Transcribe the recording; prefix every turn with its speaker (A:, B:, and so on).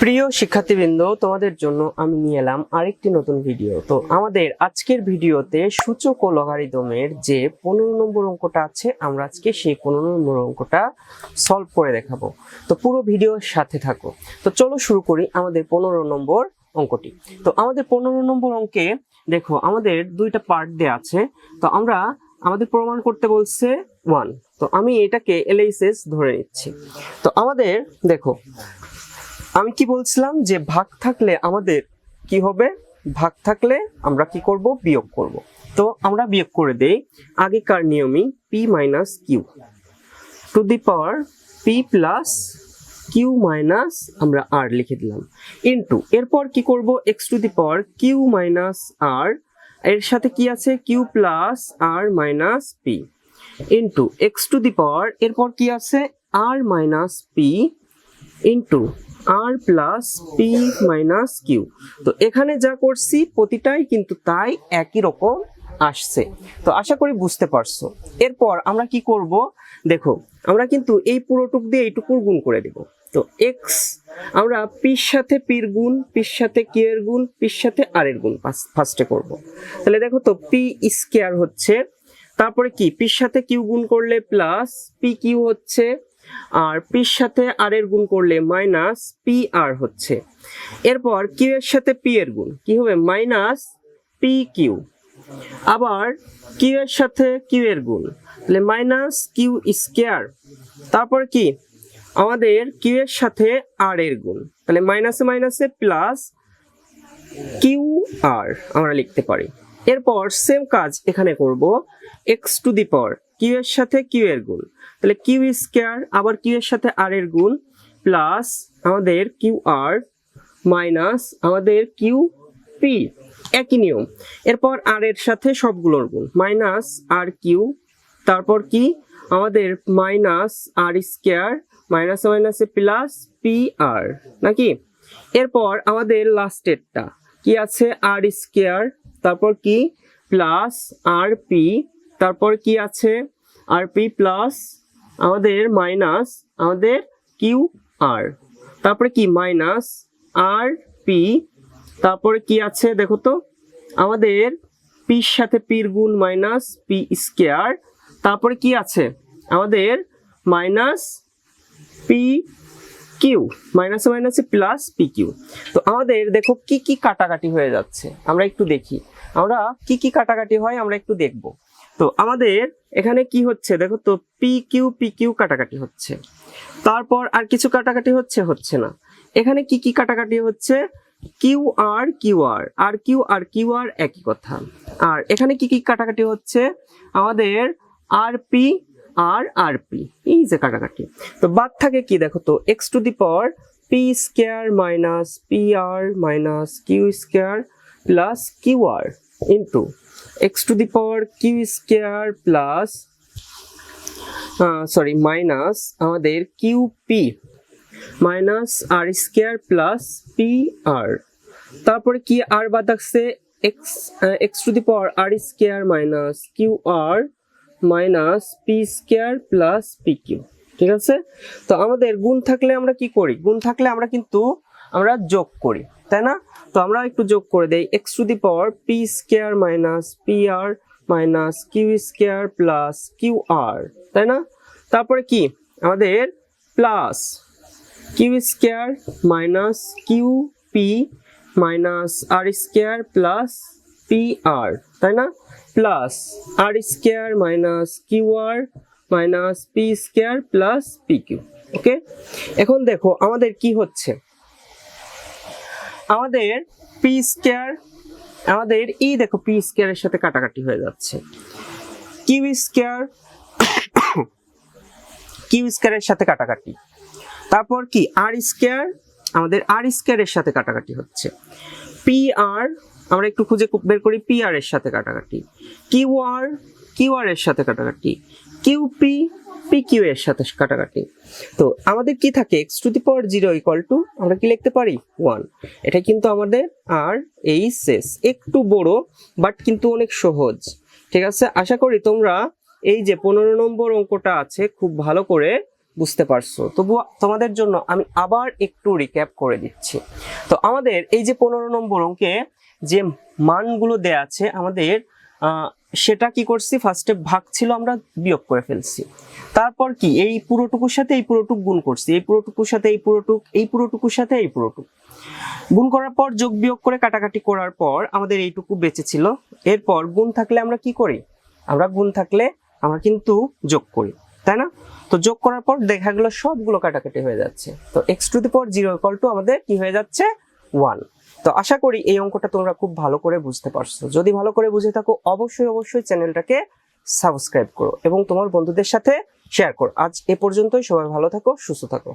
A: প্রিয় শিক্ষার্থীবৃন্দ, তোমাদের জন্য আমি নিয়ে এলাম আরেকটি নতুন ভিডিও। তো আমাদের আজকের ভিডিওতে সূচক ও লগারিদমের যে 15 নম্বর অঙ্কটা আছে, আমরা আজকে সেই 15 নম্বর অঙ্কটা সলভ করে দেখাবো। তো পুরো ভিডিওর সাথে থাকো। তো চলো শুরু করি আমাদের 15 নম্বর অঙ্কটি। তো আমাদের 15 নম্বর অঙ্কে দেখো আমাদের দুইটা পার্ট দেয়া আছে। তো আমাদের প্রমাণ করতে বলছে 1। তো আমি এটাকে LHS ধরে নিচ্ছি। তো আমাদের দেখো, আমি কি বলছিলাম যে ভাগ থাকলে আমাদের কি হবে, ভাগ থাকলে আমরা কি করব, বিয়োগ করব। তো আমরা বিয়োগ করে দেই আগেকার নিয়মই p minus q to the power p plus q minus আমরা r লিখে দিলাম ইনটু এরপর কি করব x to the power q minus r, এর সাথে কি আছে q plus r minus p into x to the power এরপর কি আছে r minus p into r plus p minus q. তো এখানে যা করছি প্রতিটাই কিন্তু তাই একই রকম আসছে। তো আশা করি বুঝতে পারছো। এরপর আমরা কি করব, দেখো আমরা কিন্তু এই পুরোটুক দিয়ে এইটুকুর গুণ করে দেব। তো x আমরা পির সাথে পির গুণ, পির সাথে কিউ এর গুণ, পির সাথে আর এর গুণ ফার্স্টে করব। তাহলে দেখো তো পি স্কয়ার হচ্ছে, তারপরে কি পির সাথে কিউ গুণ করলে প্লাস পি কিউ হচ্ছে, আর পির সাথে আর এর গুণ করলে মাইনাস পি আর হচ্ছে। এরপর কিউ এর সাথে পি এর গুণ কি হবে, মাইনাস পি কিউ। আবার কিউ এর সাথে কিউ এর গুণ, তাহলে মাইনাস কিউ স্কয়ার। তারপর কি আমাদের কিউ এর সাথে আর এর গুণ, তাহলে মাইনাসে মাইনাসে প্লাস কিউ আর আমরা লিখতে পারি। এরপর সেম কাজ এখানে করব, x to the power q এর সাথে কিউ এর গুণ, তাহলে কিউ স্কয়ার, আবার কিউ এর সাথে আর এর গুণ প্লাস আমাদের কিউ আর মাইনাস আমাদের কিউ পি, একই নিয়ম। এরপর আর এর সাথে সবগুলোর গুণ মাইনাস আর কিউ, তারপর কি আমাদের মাইনাস আর স্কয়ার মাইনাসে মাইনাসে প্লাস পি আর নাকি। এরপর আমাদের লাস্টেরটা কি আছে আর স্কয়ার, তারপর কি প্লাস আর পি, তারপর কি আছে আর পি প্লাস আমাদের মাইনাস আমাদের কিউ আর, তারপরে কি মাইনাস আর পি, তারপরে কি আছে দেখো তো আমাদের পির সাথে পির গুণ মাইনাস পি স্কয়ার, তারপরে কি আছে আমাদের মাইনাস পি কিউ, মাইনাসে মাইনাসে প্লাস পি কিউ। তো আমাদের দেখো কি কি কাটাকাটি হয়ে যাচ্ছে, আমরা একটু দেখি আমরা কি কি কাটাকাটি হয় আমরা একটু দেখব। তো আমাদের এখানে কি হচ্ছে দেখো তো পি কিউ কাটাকাটি হচ্ছে, তারপর আর কিছু কাটাকাটি হচ্ছে না। এখানে কি কি কাটাকাটি হচ্ছে, কিউ আর কিউ আর একই কথা। আর এখানে কি কি কাটাকাটি হচ্ছে, আমাদের আর পি আর পি, এই যে কাটাকাটি। তো বাদ থাকে কি দেখো তো x to the power p square minus p r minus q square plus q r into x to the power q square plus minus আমাদের q p minus r square plus p r, তারপরে কি আর বাদ থাকছে x to the power r square minus q r minus p square plus p q. ঠিক আছে। তো আমাদের গুণ থাকলে আমরা কি করি, গুণ থাকলে আমরা কিন্তু আমরা যোগ করি, তাই না। তো আমরা একটু যোগ করে দেই x to the power p square minus p r minus q square plus q r, তাই না। তারপরে কি আমাদের plus q square minus q p minus r square plus p r, তাই না, plus r square minus q r minus p square plus p q. Okay, এখন দেখো আমাদের কি হচ্ছে, আমাদের পি স্কয়ার আমাদের এই দেখো পি স্কয়ারের সাথে কাটাকাটি হয়ে যাচ্ছে, কিউ স্কয়ারের সাথে কাটাকাটি, তারপর কি আর স্কয়ার আমাদের আর স্কয়ারের সাথে কাটাকাটি হচ্ছে, পি আর আমরা একটু খুঁজে বের করি, পি আর এর সাথে কাটাকাটি, কিউ আর এর সাথে কাটাকাটি, কিউ পি কিউ এর সাথে কাটাকাটি। তো আমাদের কি থাকে x to the power 0 equal to আমরা কি লিখতে পারি 1। এটা কিন্তু আমাদের আর এই শেষ, একটু বড় বাট কিন্তু অনেক সহজ। ঠিক আছে, আশা করি তোমরা এই যে 15 নম্বর অঙ্কটা আছে খুব ভালো করে বুঝতে পারছো, তবুও তোমাদের জন্য আমি আবার একটু রিক্যাপ করে দিচ্ছি। তো আমাদের এই যে 15 নম্বর অঙ্কে যে মানগুলো দেয়া আছে আমাদের, সেটা কি করছি, ফার্স্টে ভাগ ছিল আমরা বিয়োগ করে ফেলছি। তারপর কি এই পুরোটুকুর সাথে এই পুরোটুক গুণ করছি, এই পুরোটুকুর সাথে এই পুরোটুক, এই পুরোটুকুর সাথে এই পুরোটুক গুণ করার পর যোগ বিয়োগ করে কাটাকাটি করার পর আমাদের এইটুকু বেঁচে ছিল। এরপর গুণ থাকলে আমরা কি করি, আমরা গুণ থাকলে আমরা কিন্তু যোগ করি, তাই না? তো যোগ করার পর দেখা গেল সবগুলো কাটাকাটি হয়ে যাচ্ছে। তো x⁴ আমাদের কি হয়ে যাচ্ছে, 1। তো আশা করি এই অঙ্কটা তোমরা খুব ভালো করে বুঝতে পারছো। যদি ভালো করে বুঝে থাকো অবশ্যই চ্যানেলটাকে সাবস্ক্রাইব করো এবং তোমার বন্ধুদের সাথে শেয়ার করো। আজ এ পর্যন্তই, সবাই ভালো থাকো, সুস্থ থাকো।